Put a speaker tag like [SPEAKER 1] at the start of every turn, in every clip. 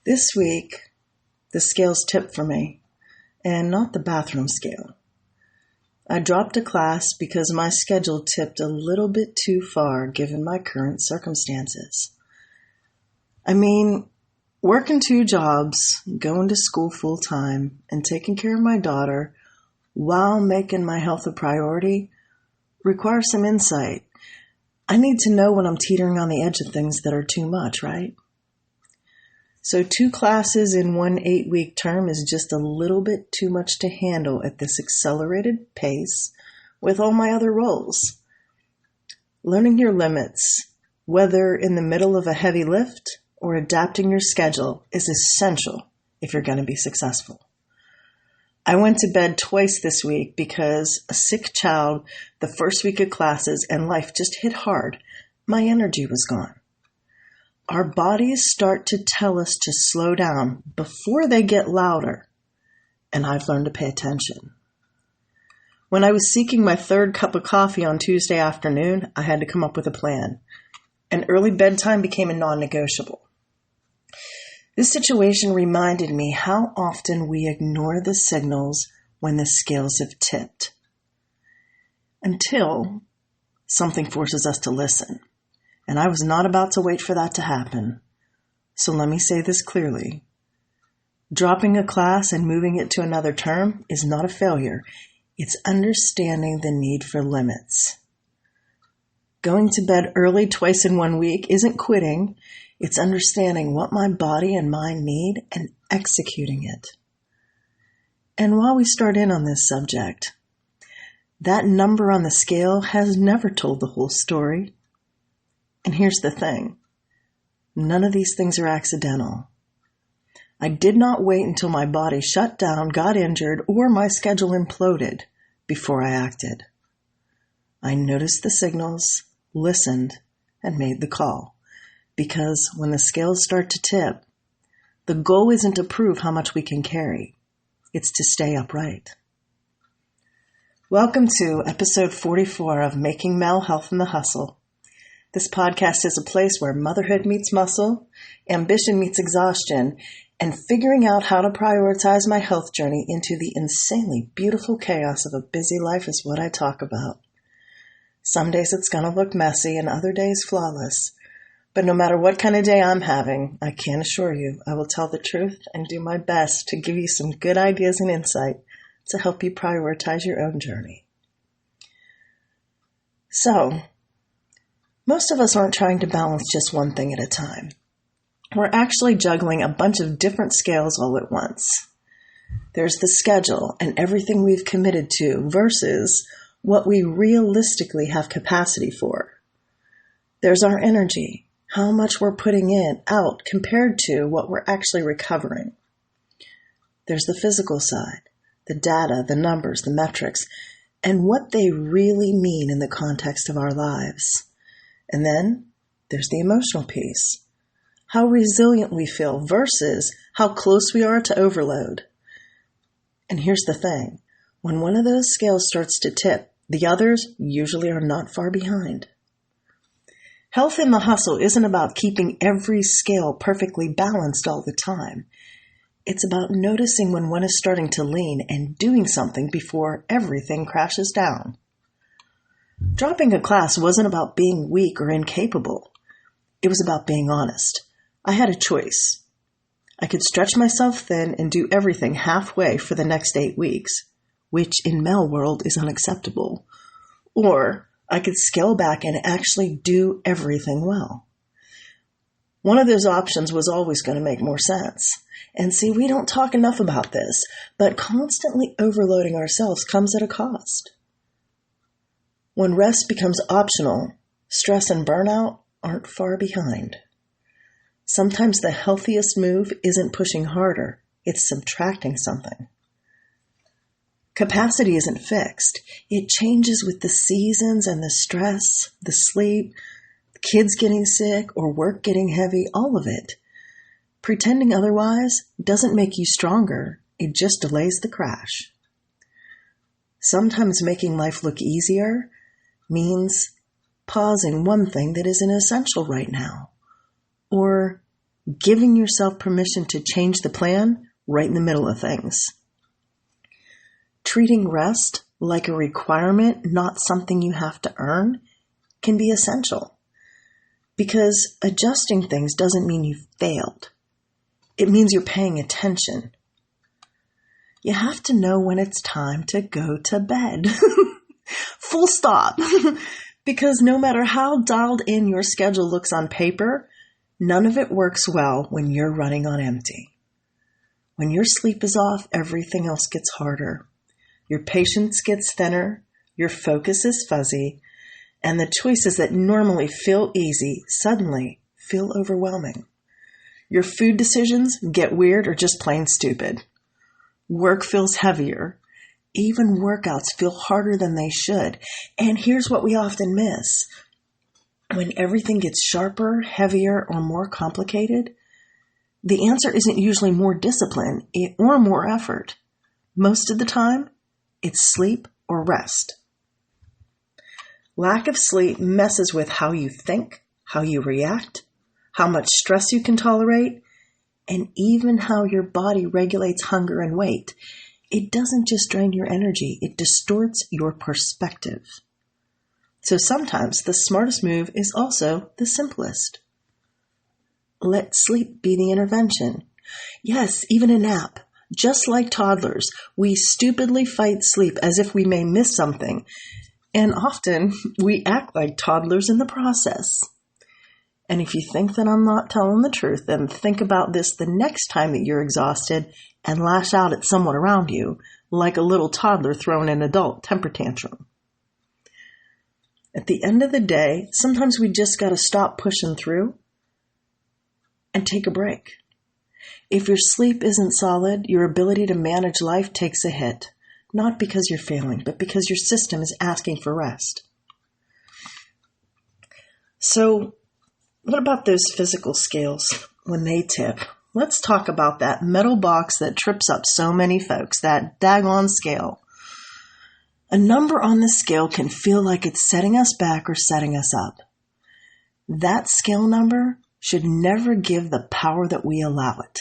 [SPEAKER 1] This week, the scales tipped for me, and not the bathroom scale. I dropped a class because my schedule tipped a little bit too far given my current circumstances. I mean, working 2 jobs, going to school full time, and taking care of my daughter while making my health a priority requires some insight. I need to know when I'm teetering on the edge of things that are too much, right? So 2 classes in one 8-week term is just a little bit too much to handle at this accelerated pace with all my other roles. Learning your limits, whether in the middle of a heavy lift or adapting your schedule, is essential if you're going to be successful. I went to bed twice this week because a sick child, the first week of classes, and life just hit hard. My energy was gone. Our bodies start to tell us to slow down before they get louder, and I've learned to pay attention. When I was seeking my 3rd cup of coffee on Tuesday afternoon, I had to come up with a plan, and early bedtime became a non-negotiable. This situation reminded me how often we ignore the signals when the scales have tipped, until something forces us to listen. And I was not about to wait for that to happen. So let me say this clearly. Dropping a class and moving it to another term is not a failure. It's understanding the need for limits. Going to bed early twice in 1 week isn't quitting. It's understanding what my body and mind need and executing it. And while we start in on this subject, that number on the scale has never told the whole story. And here's the thing. None of these things are accidental. I did not wait until my body shut down, got injured, or my schedule imploded before I acted. I noticed the signals, listened, and made the call. Because when the scales start to tip, the goal isn't to prove how much we can carry. It's to stay upright. Welcome to episode 44 of Making Male Health in the Hustle. This podcast is a place where motherhood meets muscle, ambition meets exhaustion, and figuring out how to prioritize my health journey into the insanely beautiful chaos of a busy life is what I talk about. Some days it's going to look messy and other days flawless. But no matter what kind of day I'm having, I can assure you I will tell the truth and do my best to give you some good ideas and insight to help you prioritize your own journey. So, most of us aren't trying to balance just one thing at a time. We're actually juggling a bunch of different scales all at once. There's the schedule and everything we've committed to versus what we realistically have capacity for. There's our energy, how much we're putting out compared to what we're actually recovering. There's the physical side, the data, the numbers, the metrics, and what they really mean in the context of our lives. And then there's the emotional piece, how resilient we feel versus how close we are to overload. And here's the thing, when one of those scales starts to tip, the others usually are not far behind. Health in the hustle isn't about keeping every scale perfectly balanced all the time. It's about noticing when one is starting to lean and doing something before everything crashes down. Dropping a class wasn't about being weak or incapable. It was about being honest. I had a choice. I could stretch myself thin and do everything halfway for the next 8 weeks, which in male world is unacceptable. Or I could scale back and actually do everything well. One of those options was always going to make more sense. And see, we don't talk enough about this, but constantly overloading ourselves comes at a cost. When rest becomes optional, stress and burnout aren't far behind. Sometimes the healthiest move isn't pushing harder, it's subtracting something. Capacity isn't fixed. It changes with the seasons and the stress, the sleep, the kids getting sick or work getting heavy, all of it. Pretending otherwise doesn't make you stronger, it just delays the crash. Sometimes making life look easier means pausing one thing that isn't essential right now, or giving yourself permission to change the plan right in the middle of things. Treating rest like a requirement, not something you have to earn, can be essential. Because adjusting things doesn't mean you failed. It means you're paying attention. You have to know when it's time to go to bed. Full stop. Because no matter how dialed in your schedule looks on paper, none of it works well when you're running on empty. When your sleep is off, everything else gets harder. Your patience gets thinner, your focus is fuzzy, and the choices that normally feel easy suddenly feel overwhelming. Your food decisions get weird or just plain stupid. Work feels heavier. Even workouts feel harder than they should. And here's what we often miss. When everything gets sharper, heavier, or more complicated, the answer isn't usually more discipline or more effort. Most of the time, it's sleep or rest. Lack of sleep messes with how you think, how you react, how much stress you can tolerate, and even how your body regulates hunger and weight. It doesn't just drain your energy, it distorts your perspective. So sometimes the smartest move is also the simplest. Let sleep be the intervention. Yes, even a nap. Just like toddlers, we stupidly fight sleep as if we may miss something. And often we act like toddlers in the process. And if you think that I'm not telling the truth, then think about this the next time that you're exhausted and lash out at someone around you, like a little toddler throwing an adult temper tantrum. At the end of the day, sometimes we just got to stop pushing through and take a break. If your sleep isn't solid, your ability to manage life takes a hit, not because you're failing, but because your system is asking for rest. So, what about those physical scales when they tip? Let's talk about that metal box that trips up so many folks, that daggone scale. A number on the scale can feel like it's setting us back or setting us up. That scale number should never give the power that we allow it.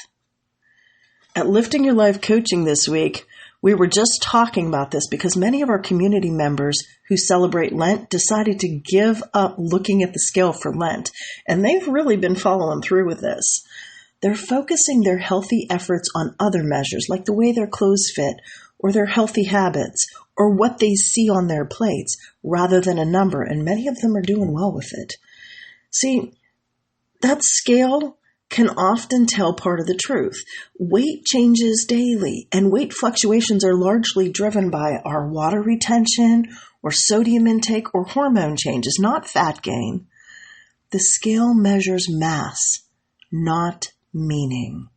[SPEAKER 1] At Lifting Your Life Coaching this week, we were just talking about this because many of our community members who celebrate Lent decided to give up looking at the scale for Lent, and they've really been following through with this. They're focusing their healthy efforts on other measures, like the way their clothes fit, or their healthy habits, or what they see on their plates, rather than a number, and many of them are doing well with it. See, that scale can often tell part of the truth. Weight changes daily, and weight fluctuations are largely driven by our water retention, or sodium intake, or hormone changes, not fat gain. The scale measures mass, not meaning.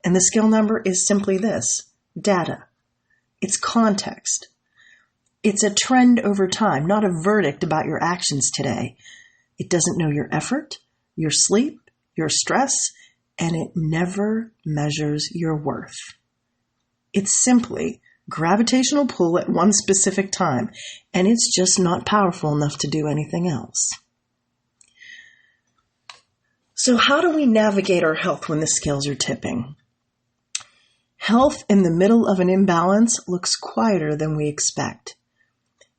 [SPEAKER 1] And the scale number is simply this: data. It's context. It's a trend over time, not a verdict about your actions today. It doesn't know your effort, your sleep, your stress, and it never measures your worth. It's simply gravitational pull at one specific time, and it's just not powerful enough to do anything else. So how do we navigate our health when the scales are tipping? Health in the middle of an imbalance looks quieter than we expect.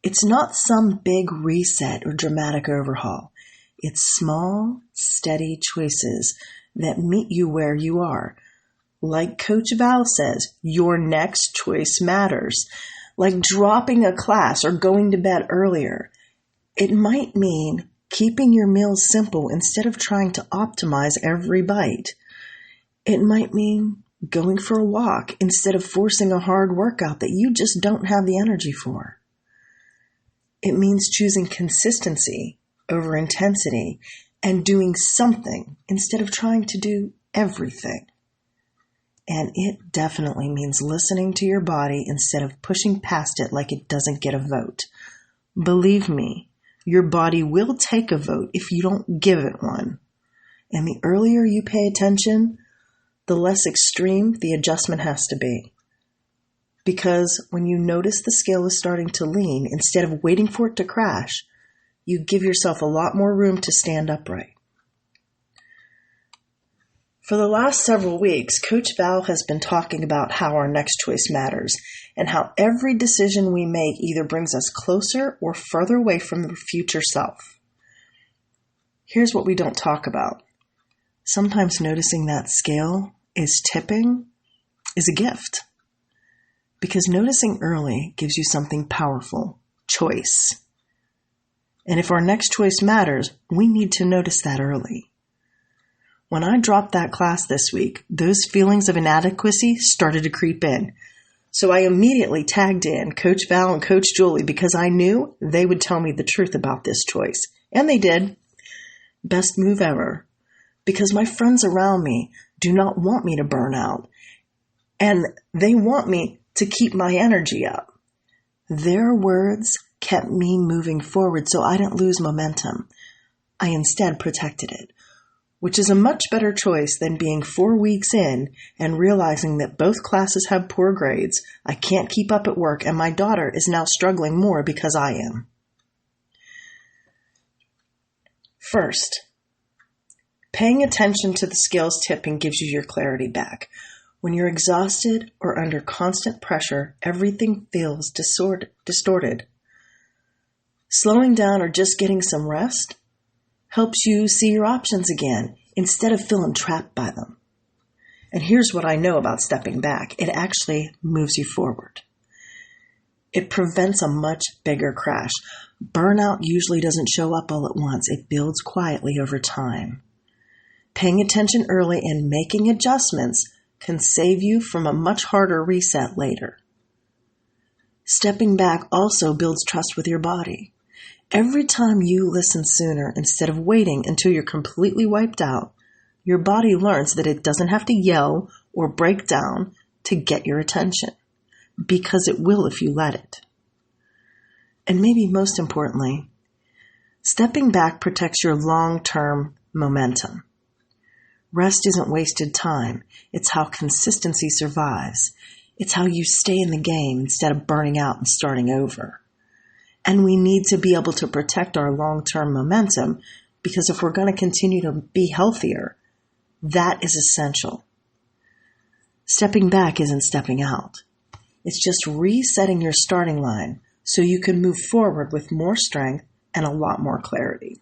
[SPEAKER 1] It's not some big reset or dramatic overhaul. It's small, steady choices that meet you where you are. Like Coach Val says, your next choice matters. Like dropping a class or going to bed earlier. It might mean keeping your meals simple instead of trying to optimize every bite. It might mean going for a walk instead of forcing a hard workout that you just don't have the energy for. It means choosing consistency over intensity and doing something instead of trying to do everything. And it definitely means listening to your body instead of pushing past it like it doesn't get a vote. Believe me, your body will take a vote if you don't give it one. And the earlier you pay attention, the less extreme the adjustment has to be. Because when you notice the scale is starting to lean, instead of waiting for it to crash, you give yourself a lot more room to stand upright. For the last several weeks, Coach Val has been talking about how our next choice matters and how every decision we make either brings us closer or further away from the future self. Here's what we don't talk about. Sometimes noticing that scale is tipping is a gift, because noticing early gives you something powerful, choice. And if our next choice matters, we need to notice that early. When I dropped that class this week, those feelings of inadequacy started to creep in. So I immediately tagged in Coach Val and Coach Julie because I knew they would tell me the truth about this choice. And they did. Best move ever. Because my friends around me do not want me to burn out. And they want me to keep my energy up. Their words kept me moving forward so I didn't lose momentum. I instead protected it, which is a much better choice than being 4 weeks in and realizing that both classes have poor grades, I can't keep up at work, and my daughter is now struggling more because I am. First, paying attention to the scales tipping gives you your clarity back. When you're exhausted or under constant pressure, everything feels distorted. Slowing down or just getting some rest helps you see your options again instead of feeling trapped by them. And here's what I know about stepping back. It actually moves you forward. It prevents a much bigger crash. Burnout usually doesn't show up all at once. It builds quietly over time. Paying attention early and making adjustments can save you from a much harder reset later. Stepping back also builds trust with your body. Every time you listen sooner instead of waiting until you're completely wiped out, your body learns that it doesn't have to yell or break down to get your attention, because it will if you let it. And maybe most importantly, stepping back protects your long-term momentum. Rest isn't wasted time. It's how consistency survives. It's how you stay in the game instead of burning out and starting over. And we need to be able to protect our long-term momentum, because if we're going to continue to be healthier, that is essential. Stepping back isn't stepping out. It's just resetting your starting line so you can move forward with more strength and a lot more clarity.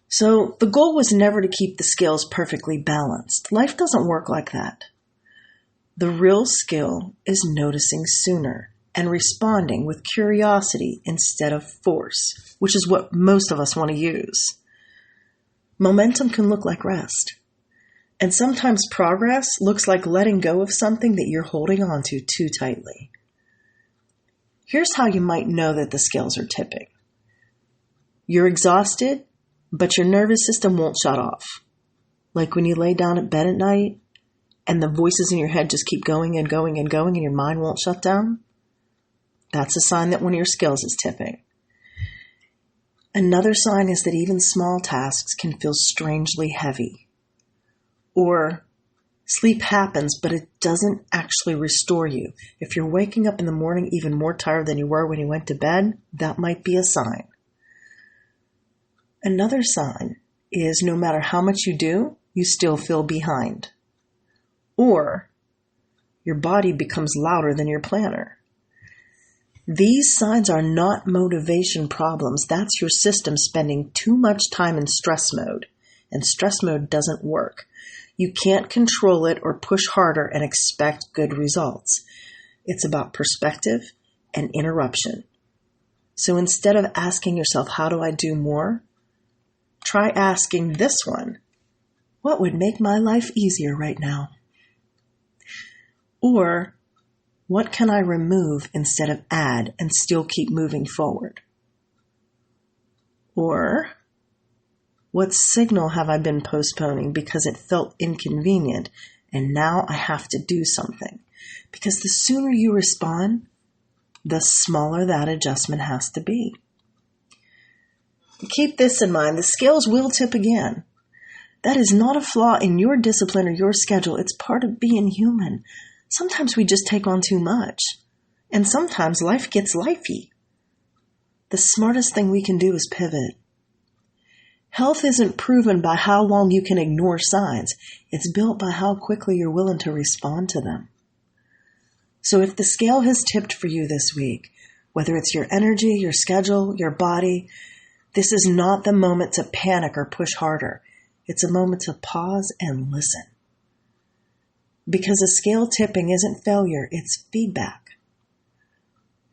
[SPEAKER 1] So the goal was never to keep the scales perfectly balanced. Life doesn't work like that. The real skill is noticing sooner and responding with curiosity instead of force, which is what most of us want to use. Momentum can look like rest. And sometimes progress looks like letting go of something that you're holding on to too tightly. Here's how you might know that the scales are tipping. You're exhausted, but your nervous system won't shut off. Like when you lay down at bed at night and the voices in your head just keep going and going and going and your mind won't shut down. That's a sign that one of your scales is tipping. Another sign is that even small tasks can feel strangely heavy. Or sleep happens, but it doesn't actually restore you. If you're waking up in the morning even more tired than you were when you went to bed, that might be a sign. Another sign is no matter how much you do, you still feel behind. Or your body becomes louder than your planner. These signs are not motivation problems. That's your system spending too much time in stress mode, and stress mode doesn't work. You can't control it or push harder and expect good results. It's about perspective and interruption. So instead of asking yourself, how do I do more? Try asking this one, what would make my life easier right now? Or, what can I remove instead of add and still keep moving forward? Or, what signal have I been postponing because it felt inconvenient and now I have to do something? Because the sooner you respond, the smaller that adjustment has to be. Keep this in mind, the scales will tip again. That is not a flaw in your discipline or your schedule. It's part of being human. Sometimes we just take on too much. And sometimes life gets lifey. The smartest thing we can do is pivot. Health isn't proven by how long you can ignore signs. It's built by how quickly you're willing to respond to them. So if the scale has tipped for you this week, whether it's your energy, your schedule, your body, this is not the moment to panic or push harder. It's a moment to pause and listen. Because a scale tipping isn't failure, it's feedback.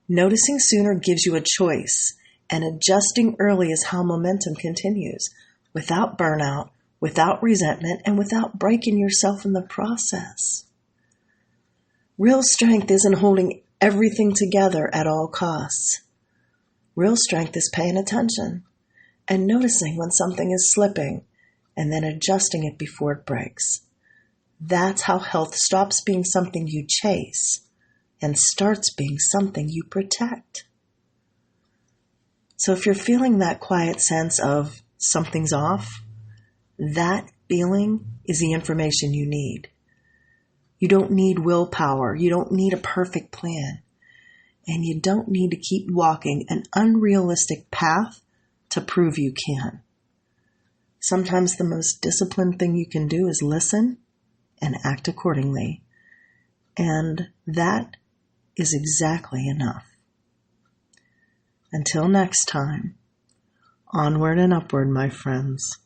[SPEAKER 1] Noticing sooner gives you a choice, and adjusting early is how momentum continues, without burnout, without resentment, and without breaking yourself in the process. Real strength isn't holding everything together at all costs. Real strength is paying attention and noticing when something is slipping and then adjusting it before it breaks. That's how health stops being something you chase and starts being something you protect. So if you're feeling that quiet sense of something's off, that feeling is the information you need. You don't need willpower. You don't need a perfect plan. And you don't need to keep walking an unrealistic path to prove you can. Sometimes the most disciplined thing you can do is listen and act accordingly. And that is exactly enough. Until next time, onward and upward, my friends.